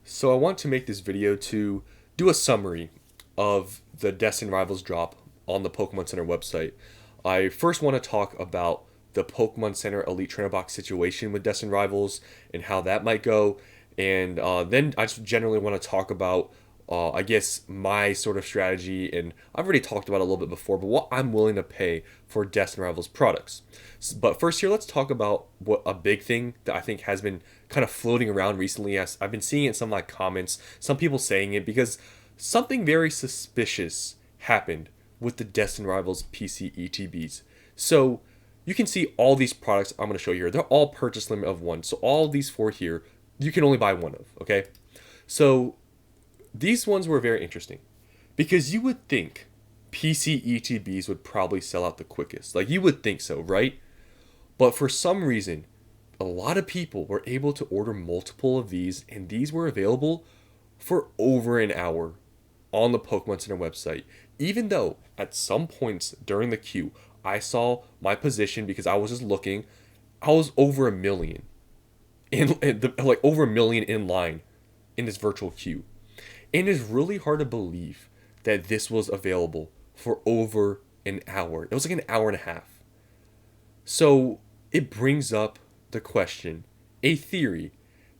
So I want to make this video to do a summary of the Destined Rivals drop on the Pokemon Center website. I first want to talk about the Pokemon Center Elite Trainer Box situation with Destined Rivals and how that might go. And then I just generally want to talk about, I guess, my sort of strategy. And I've already talked about it a little bit before, but what I'm willing to pay for Destined Rivals products. But first here, let's talk about what a big thing that I think has been kind of floating around recently. As I've been seeing it in some of my comments, some people saying it because something very suspicious happened with the Destined Rivals PC ETBs. So you can see all these products I'm going to show you here. They're all purchase limit of one. So all these four here, you can only buy one of, okay? So these ones were very interesting because you would think PC ETBs would probably sell out the quickest. Like you would think so, right? But for some reason, a lot of people were able to order multiple of these, and these were available for over an hour on the Pokemon Center website. Even though at some points during the queue, I saw my position because I was just looking, I was over a million like over a million in line in this virtual queue. And it's really hard to believe that this was available for over an hour. It was like an hour and a half. So it brings up the question, a theory,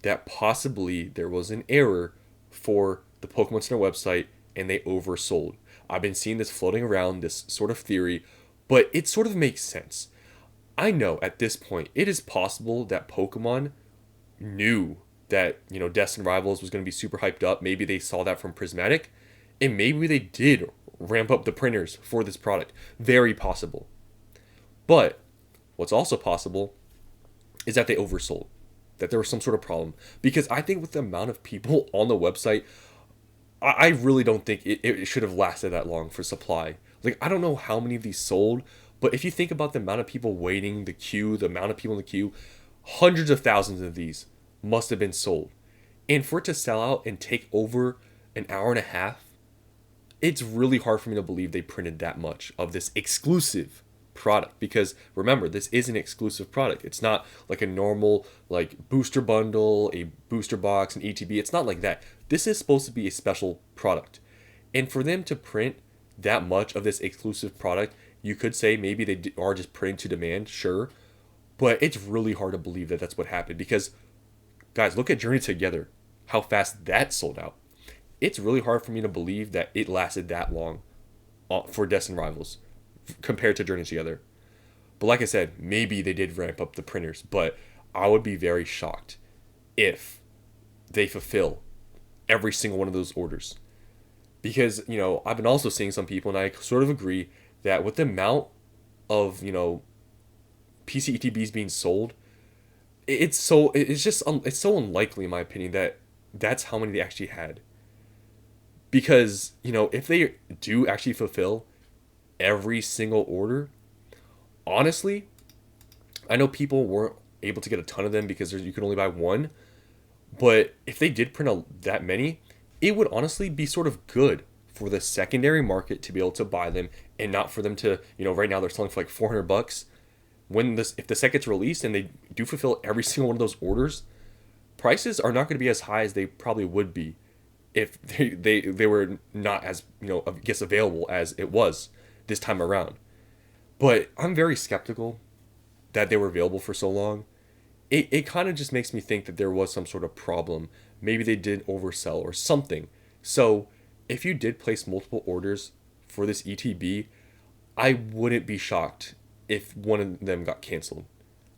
that possibly there was an error for the Pokemon Center website and they oversold. I've been seeing this floating around, this sort of theory, but it sort of makes sense. I know at this point it is possible that Pokemon knew that, Destined Rivals was going to be super hyped up. Maybe they saw that from Prismatic, and maybe they did ramp up the printers for this product. Very possible. But what's also possible is that they oversold, that there was some sort of problem. Because I think with the amount of people on the website, I really don't think it should have lasted that long for supply. Like, I don't know how many of these sold, but if you think about the amount of people waiting, the queue, the amount of people in the queue, hundreds of thousands of these must have been sold. And for it to sell out and take over an hour and a half, it's really hard for me to believe they printed that much of this exclusive product. Because remember, this is an exclusive product. It's not like a normal like booster bundle, a booster box, an ETB. It's not like that. This is supposed to be a special product. And for them to print that much of this exclusive product, you could say maybe they are just printing to demand, sure. But it's really hard to believe that that's what happened because, guys, look at Journey Together, how fast that sold out. It's really hard for me to believe that it lasted that long for Destined Rivals compared to Journey Together. But like I said, maybe they did ramp up the printers, but I would be very shocked if they fulfill every single one of those orders. Because, I've been also seeing some people, and I sort of agree, that with the amount of, PCETBs being sold, it's so unlikely in my opinion that that's how many they actually had. Because, if they do actually fulfill every single order, honestly, I know people weren't able to get a ton of them because you could only buy one, but if they did print that many, it would honestly be sort of good for the secondary market to be able to buy them and not for them to, right now they're selling for like $400. If the set gets released and they do fulfill every single one of those orders, prices are not going to be as high as they probably would be if they were not as, I guess, available as it was this time around. But I'm very skeptical that they were available for so long. It kind of just makes me think that there was some sort of problem. Maybe they did oversell or something. So if you did place multiple orders for this ETB, I wouldn't be shocked if one of them got canceled.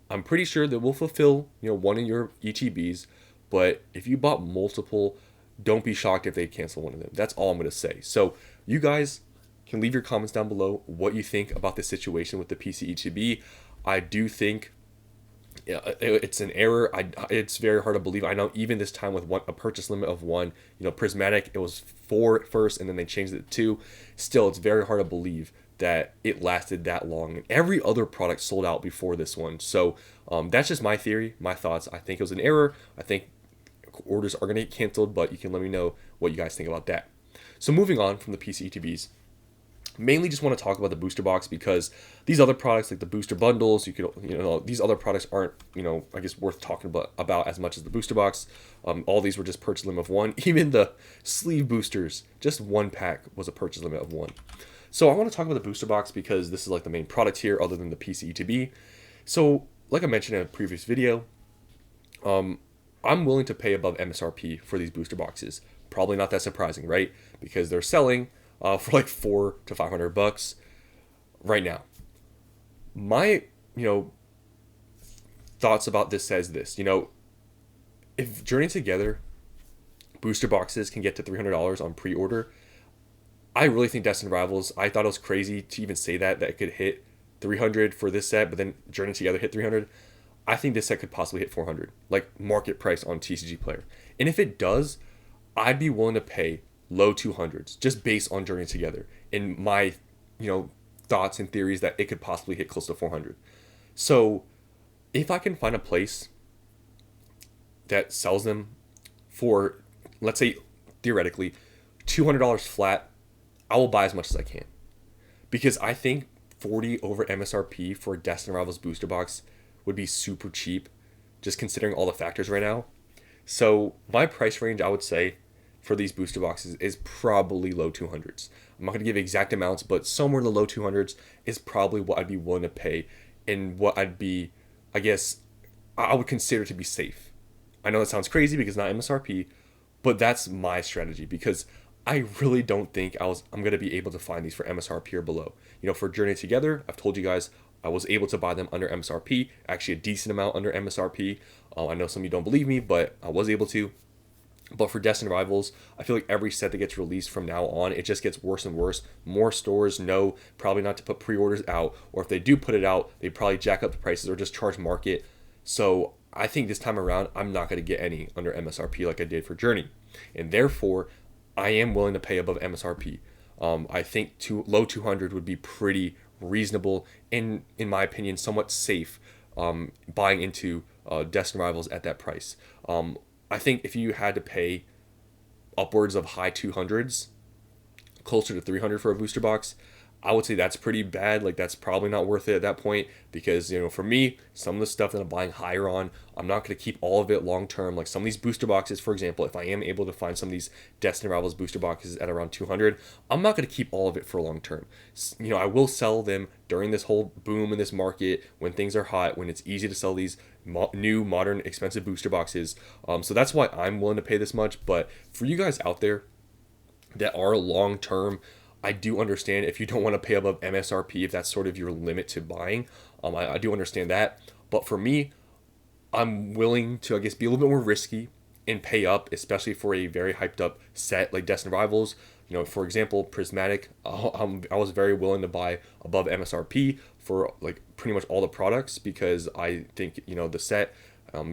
I'm pretty sure that we'll fulfill, one of your ETBs, but if you bought multiple, don't be shocked if they cancel one of them. That's all I'm going to say. So you guys can leave your comments down below what you think about this situation with the PC ETB. I do think it's an error. It's very hard to believe. I know even this time with a purchase limit of one, Prismatic, it was 4 at first and then they changed it to 2. Still, it's very hard to believe that it lasted that long, and every other product sold out before this one. So that's just my theory, my thoughts. I think it was an error. I think orders are going to get canceled, but you can let me know what you guys think about that. So moving on from the PC ETBs, Mainly just want to talk about the booster box because these other products like the booster bundles, these other products aren't, I guess worth talking about as much as the booster box. All these were just purchase limit of one. Even the sleeve boosters, just one pack was a purchase limit of one. So I want to talk about the booster box because this is like the main product here other than the PCE2B. So like I mentioned in a previous video, I'm willing to pay above MSRP for these booster boxes. Probably not that surprising, right? Because they're selling for like $400 to $500 right now. My, thoughts about this says this. If Journey Together booster boxes can get to $300 on pre-order, I really think Destined Rivals. I thought it was crazy to even say that it could hit 300 for this set, but then Journey Together hit 300. I think this set could possibly hit 400, like market price on TCG Player. And if it does, I'd be willing to pay low 200s just based on Journey Together. In my, thoughts and theories that it could possibly hit close to 400. So if I can find a place that sells them for, let's say, theoretically, $200 flat, I will buy as much as I can. Because I think 40 over MSRP for a Destined Rivals booster box would be super cheap, just considering all the factors right now. So my price range, I would say, for these booster boxes is probably low 200s. I'm not going to give exact amounts, but somewhere in the low 200s is probably what I'd be willing to pay and what I'd be, I guess, I would consider to be safe. I know that sounds crazy because not MSRP, but that's my strategy because I really don't think I'm going to be able to find these for MSRP or below. For Journey Together, I've told you guys I was able to buy them under MSRP, actually a decent amount under MSRP. I know some of you don't believe me, but I was able to. But for Destined Rivals, I feel like every set that gets released from now on, it just gets worse and worse. More stores know probably not to put pre-orders out, or if they do put it out, they probably jack up the prices or just charge market. So I think this time around, I'm not going to get any under MSRP like I did for Journey. And therefore, I am willing to pay above MSRP. I think low 200 would be pretty reasonable and, in my opinion, somewhat safe buying into Destined Rivals at that price. I think if you had to pay upwards of high 200s, closer to 300 for a booster box, I would say that's pretty bad. Like, that's probably not worth it at that point because, for me, some of the stuff that I'm buying higher on, I'm not going to keep all of it long term. Like some of these booster boxes, for example, if I am able to find some of these Destined Rivals booster boxes at around 200, I'm not going to keep all of it for long term. I will sell them during this whole boom in this market when things are hot, when it's easy to sell these new, modern, expensive booster boxes. So that's why I'm willing to pay this much. But for you guys out there that are long term, I do understand if you don't want to pay above MSRP, if that's sort of your limit to buying. I do understand that. But for me, I'm willing to, I guess, be a little bit more risky and pay up, especially for a very hyped up set like Destined Rivals. For example, Prismatic, I was very willing to buy above MSRP for like pretty much all the products because I think, the set,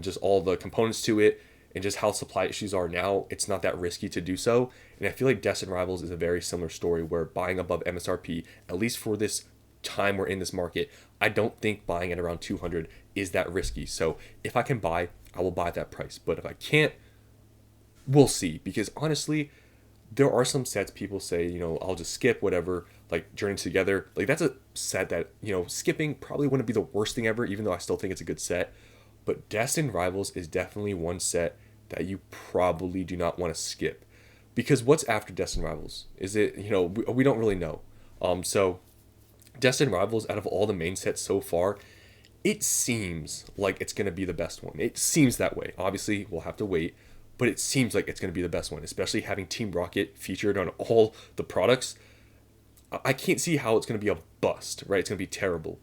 just all the components to it, and just how supply issues are now, it's not that risky to do so. And I feel like Destined Rivals is a very similar story where buying above MSRP, at least for this time we're in this market, I don't think buying at around 200 is that risky. So if I can buy, I will buy at that price. But if I can't, we'll see. Because honestly, there are some sets people say, I'll just skip whatever, like Journey Together. Like that's a set that, skipping probably wouldn't be the worst thing ever, even though I still think it's a good set. But Destined Rivals is definitely one set that you probably do not want to skip. Because what's after Destined Rivals? Is it, we don't really know. So Destined Rivals, out of all the main sets so far, it seems like it's going to be the best one. It seems that way. Obviously, we'll have to wait. But it seems like it's going to be the best one, especially having Team Rocket featured on all the products. I can't see how it's going to be a bust, right? It's going to be terrible.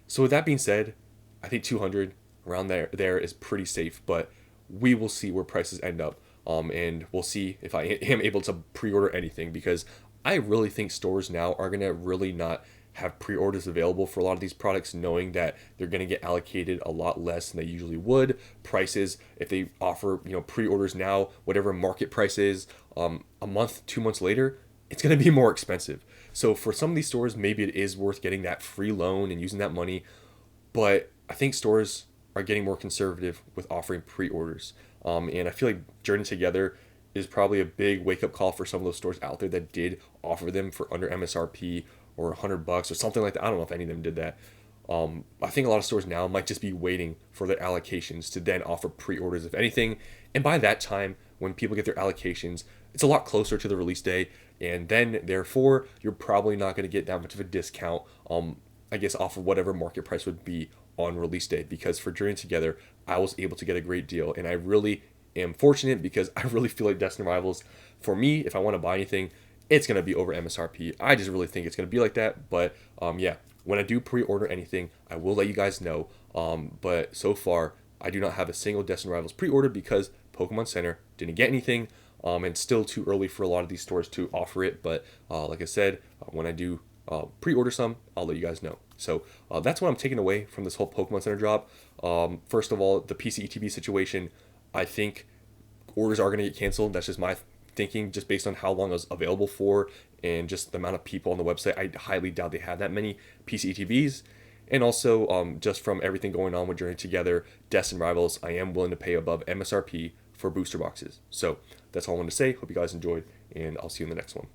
So with that being said, I think 200 around there is pretty safe, but we will see where prices end up, and we'll see if I am able to pre-order anything, because I really think stores now are going to really not have pre-orders available for a lot of these products, knowing that they're going to get allocated a lot less than they usually would. Prices, if they offer pre-orders now, whatever market price is, a month, 2 months later, it's going to be more expensive. So for some of these stores, maybe it is worth getting that free loan and using that money, but I think stores are getting more conservative with offering pre-orders. And I feel like Journey Together is probably a big wake-up call for some of those stores out there that did offer them for under MSRP or $100 or something like that. I don't know if any of them did that. I think a lot of stores now might just be waiting for their allocations to then offer pre-orders, if anything. And by that time, when people get their allocations, it's a lot closer to the release day, and then therefore you're probably not going to get that much of a discount. I guess off of whatever market price would be on release day, because for Journey Together, I was able to get a great deal, and I really am fortunate because I really feel like Destined Rivals, for me, if I want to buy anything, it's going to be over MSRP. I just really think it's going to be like that. But yeah, when I do pre-order anything, I will let you guys know. But so far, I do not have a single Destined Rivals pre-order because Pokemon Center didn't get anything. And still too early for a lot of these stores to offer it. But like I said, when I do pre-order some, I'll let you guys know. So that's what I'm taking away from this whole Pokemon Center drop. First of all, the PCETB situation, I think orders are going to get canceled. That's just my thinking, just based on how long it was available for and just the amount of people on the website. I highly doubt they have that many PCETBs. And also, just from everything going on with Journey Together, Destined Rivals, I am willing to pay above MSRP for booster boxes. So that's all I wanted to say. Hope you guys enjoyed, and I'll see you in the next one.